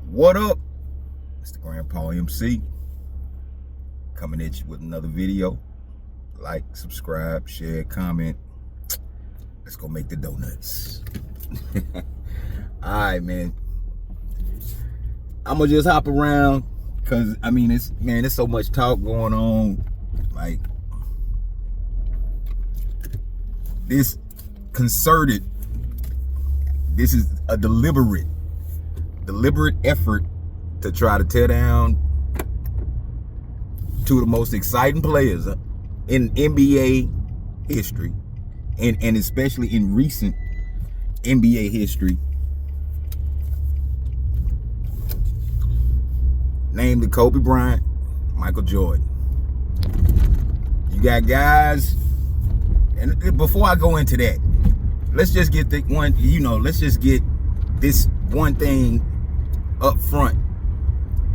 What up? It's the Grandpa MC coming at you with another video. Like, subscribe, share, comment. Let's go make the donuts. All right, man. I'm gonna just hop around because there's so much talk going on. Like this concerted. This is a deliberate effort to try to tear down two of the most exciting players in NBA history, and especially in recent NBA history, namely Kobe Bryant, Michael Jordan. You got guys, and before I go into that, let's just get let's just get this one thing up front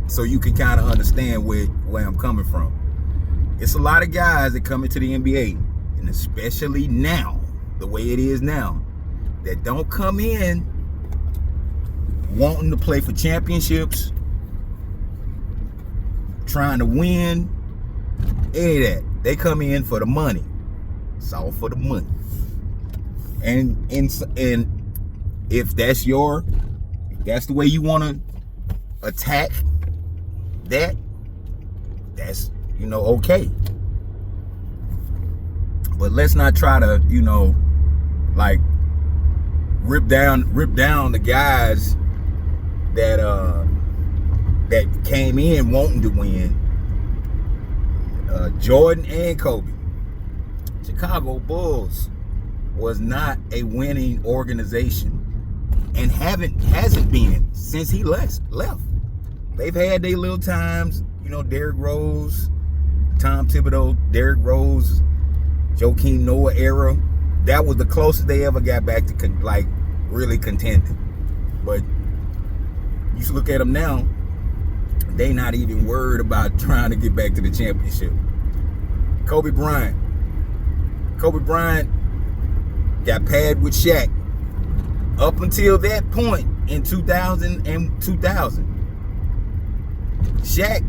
so you can kind of understand where I'm coming from. It's a lot of guys that come into the NBA, and especially now, the way it is now, that don't come in wanting to play for championships, trying to win, any of that. They come in for the money. It's all for the money. And if that's the way you want to attack that's okay. But let's not try to like rip down the guys that came in wanting to win. Jordan and Kobe. Chicago Bulls was not a winning organization and hasn't been since he left. They've had their little times, Derrick Rose, Tom Thibodeau, Derrick Rose, Joakim Noah era. That was the closest they ever got back to really contending. But you should look at them now, they not even worried about trying to get back to the championship. Kobe Bryant got paired with Shaq. Up until that point in 2000, Shaq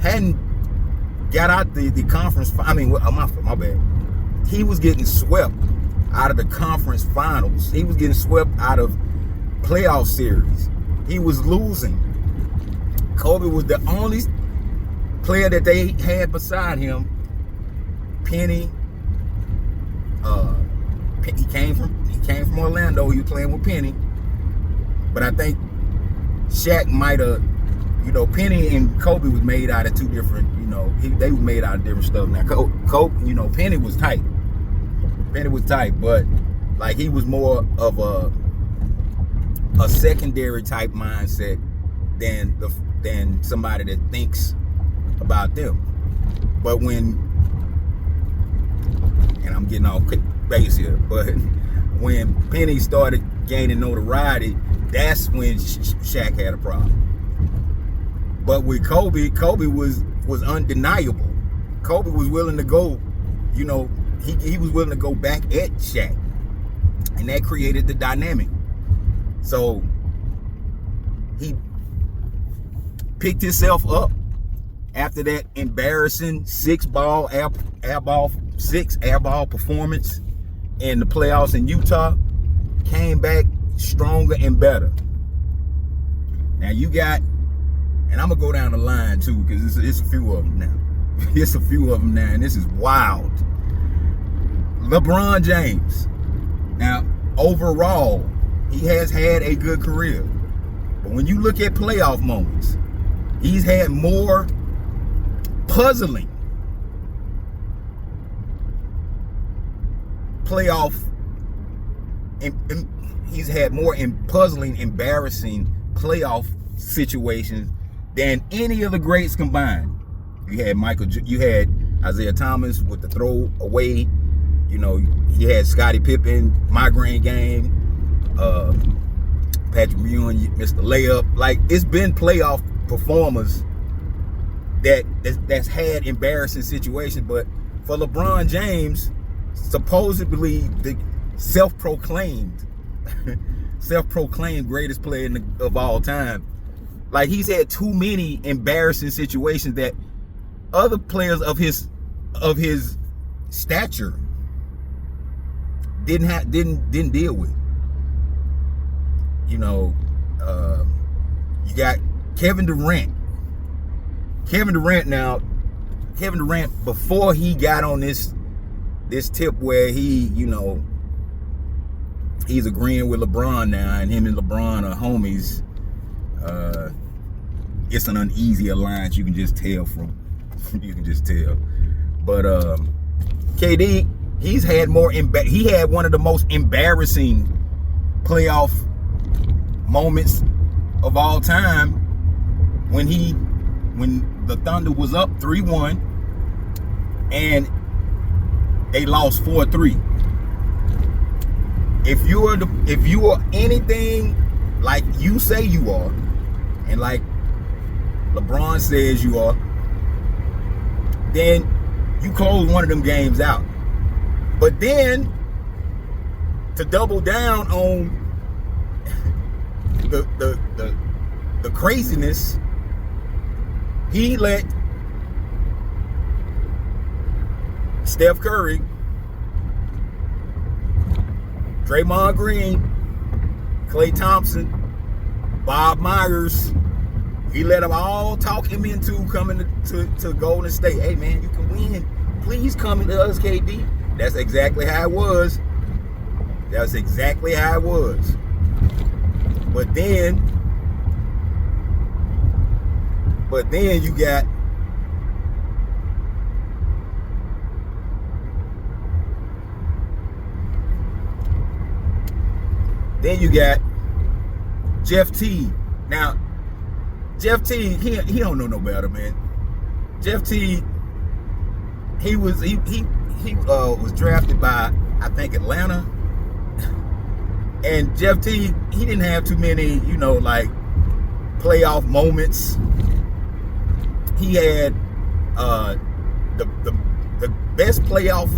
hadn't got out the conference. My bad. He was getting swept out of the conference finals. He was getting swept out of playoff series. He was losing. Kobe was the only player that they had beside him. Penny. He came from Orlando. He was playing with Penny, but I think Shaq might have, Penny and Kobe was made out of two different, they were made out of different stuff. Now Kobe, Penny was tight. But like he was more of a secondary type mindset than somebody that thinks about them. But and I'm getting off base here, but when Penny started gaining notoriety, that's when Shaq had a problem. But with Kobe was undeniable. Kobe was willing to go, he was willing to go back at Shaq, and that created the dynamic. So he picked himself up after that embarrassing six airball performance in the playoffs in Utah, came back stronger and better. Now you got, and I'm gonna go down the line too, because it's a few of them now. It's a few of them now, and this is wild. LeBron James. Now, overall, he has had a good career. But when you look at playoff moments, he's had more puzzling he's had more puzzling, embarrassing playoff situations than any of the greats combined. You had Isaiah Thomas with the throw away. He had Scottie Pippen, migraine game. Patrick Ewing, Mr. Layup. Like, it's been playoff performers that's had embarrassing situations. But for LeBron James, supposedly the self-proclaimed self-proclaimed greatest player of all time. Like, he's had too many embarrassing situations that other players of his stature didn't deal with. You know, you got Kevin Durant. Kevin Durant, before he got on this tip where he, you know, he's agreeing with LeBron now, and him and LeBron are homies. It's an uneasy alliance. You can just tell But KD, he had one of the most embarrassing playoff moments of all time when the Thunder was up 3-1 and they lost 4-3. If you are anything like you say you are, and like LeBron says you are, then you close one of them games out. But then, to double down on the craziness, he let Steph Curry, Draymond Green, Klay Thompson, Bob Myers, he let them all talk him into coming to Golden State. Hey, man, you can win. Please come to us, KD. That's exactly how it was. That's exactly how it was. But then you got Jeff Teague. Now, Jeff Teague, he don't know no better, man. Jeff Teague, he was drafted by, I think, Atlanta. And Jeff Teague, he didn't have too many, you know, like, playoff moments. He had the best playoff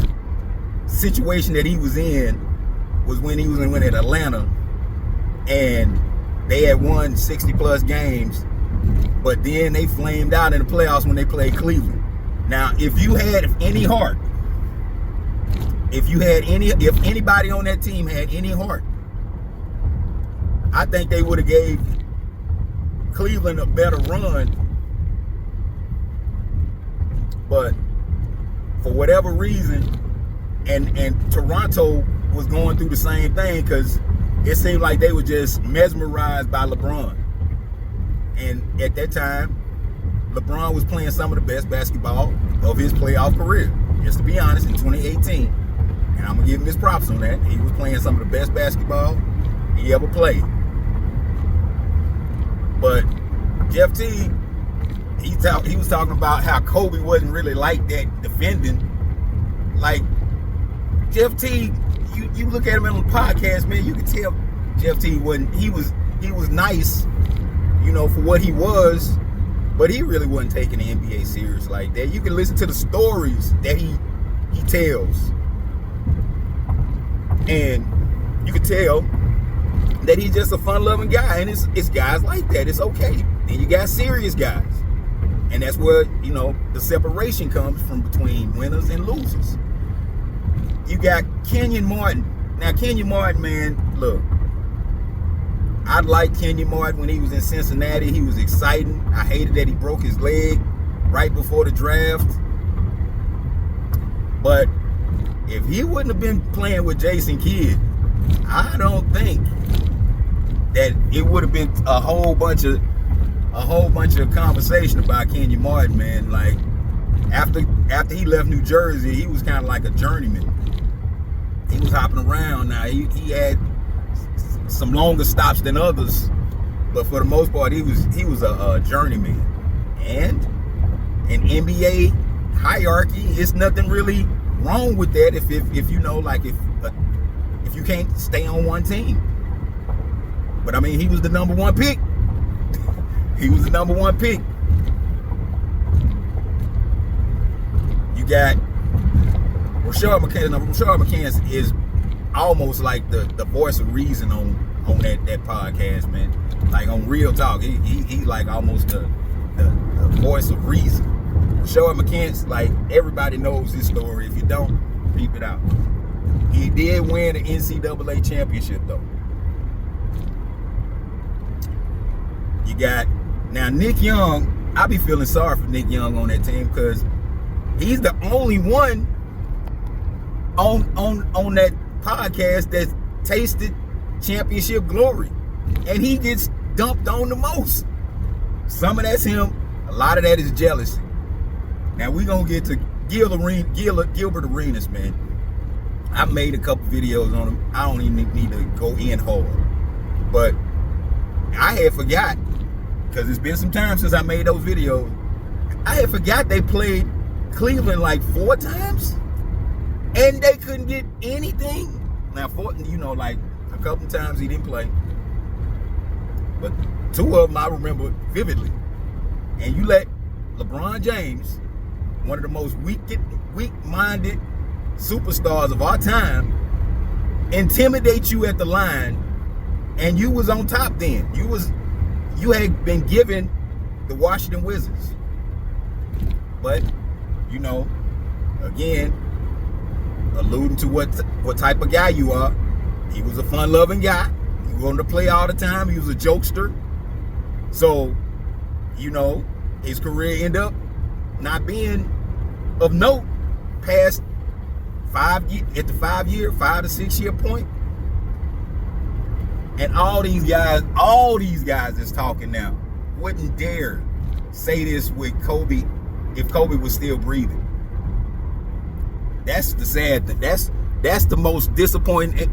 situation that he was in was when he was in Atlanta, and they had won 60 plus games, but then they flamed out in the playoffs when they played Cleveland. Now, if you had any heart, if anybody on that team had any heart, I think they would have gave Cleveland a better run. But for whatever reason, and Toronto was going through the same thing, because it seemed like they were just mesmerized by LeBron. And at that time, LeBron was playing some of the best basketball of his playoff career. Just to be honest, in 2018, and I'm gonna give him his props on that, he was playing some of the best basketball he ever played. But Jeff Teague, he was talking about how Kobe wasn't really like that defending. Like, Jeff Teague, you look at him on the podcast, man, you can tell Jeff Teague wasn't. He was nice, you know, for what he was, but he really wasn't taking the NBA serious like that. You can listen to the stories that he tells, and you can tell that he's just a fun-loving guy. And it's guys like that. It's okay. Then you got serious guys, and that's where, you know, the separation comes from between winners and losers. You got Kenyon Martin. Now, Kenyon Martin, man, look, I liked Kenyon Martin when he was in Cincinnati. He was exciting. I hated that he broke his leg right before the draft. But if he wouldn't have been playing with Jason Kidd, I don't think that it would have been a whole bunch of conversation about Kenyon Martin, man. Like, after he left New Jersey, he was kind of like a journeyman. He was hopping around. Now, he had some longer stops than others, but for the most part, he was a journeyman. And in NBA hierarchy, it's nothing really wrong with that if you know, like, if you can't stay on one team. But I mean, he was the number one pick. He was the number one pick. You got Rashard McCants. Rashard McCants is almost like the voice of reason on on that podcast, man. Like on Real Talk, he's like almost the voice of reason. Show McKinstry, like everybody knows this story. If you don't, peep it out. He did win the NCAA championship though. You got now Nick Young. I be feeling sorry for Nick Young on that team because he's the only one on that podcast that tasted championship glory, and he gets dumped on the most. Some of that's him. A lot of that is jealousy. Now we gonna get to Gilbert Arenas, man. I made a couple videos on him. I don't even need to go in hard, but I had forgot. Because it's been some time since I made those videos. I had forgot they played Cleveland like 4 times. And they couldn't get anything. Now, like a couple times he didn't play. But 2 of them I remember vividly. And you let LeBron James, one of the most weak-minded superstars of our time, intimidate you at the line. And you was on top then. You had been given the Washington Wizards. But, again, alluding to what type of guy you are, he was a fun-loving guy. He wanted to play all the time. He was a jokester. So, his career ended up not being of note past 5 to 6 year point. And all these guys is talking now. Wouldn't dare say this with Kobe if Kobe was still breathing. That's the sad thing. That's the most disappointing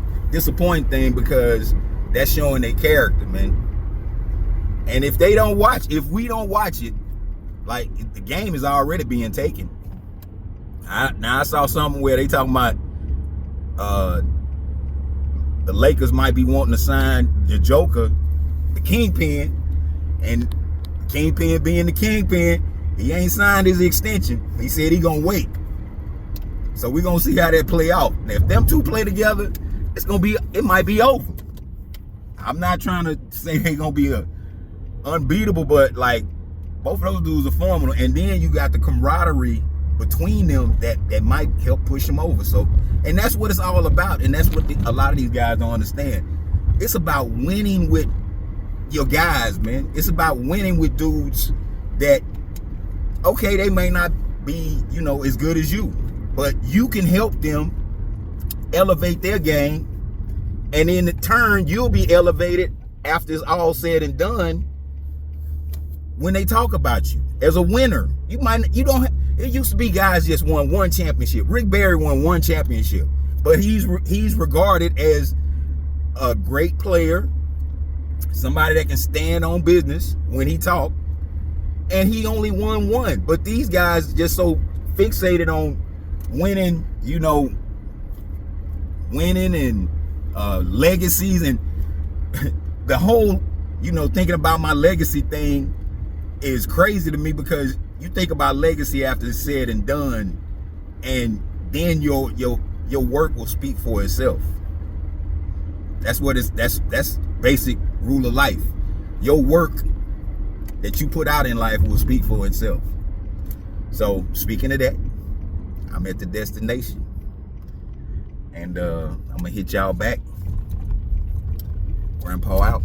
thing because that's showing their character, man. And if we don't watch it, like the game is already being taken. I saw something where they talking about the Lakers might be wanting to sign the Joker, the Kingpin, and Kingpin being the Kingpin, he ain't signed his extension. He said he gonna wait. So we're gonna see how that play out. Now, if them two play together, it might be over. I'm not trying to say they gonna be unbeatable, but like both of those dudes are formidable, and then you got the camaraderie between them that might help push them over. So, and that's what it's all about, and that's what a lot of these guys don't understand. It's about winning with your guys, man. It's about winning with dudes that, okay, they may not be, as good as you, but you can help them elevate their game, and in turn, you'll be elevated after it's all said and done when they talk about you as a winner. It used to be guys just won 1 championship. Rick Barry won 1 championship, but he's regarded as a great player, somebody that can stand on business when he talk, and he only won 1. But these guys just so fixated on winning, winning and legacies, and the whole, thinking about my legacy thing is crazy to me because you think about legacy after it's said and done, and then your work will speak for itself. That's basic rule of life. Your work that you put out in life will speak for itself. So speaking of that, I'm at the destination, and I'm gonna hit y'all back. Grandpa out.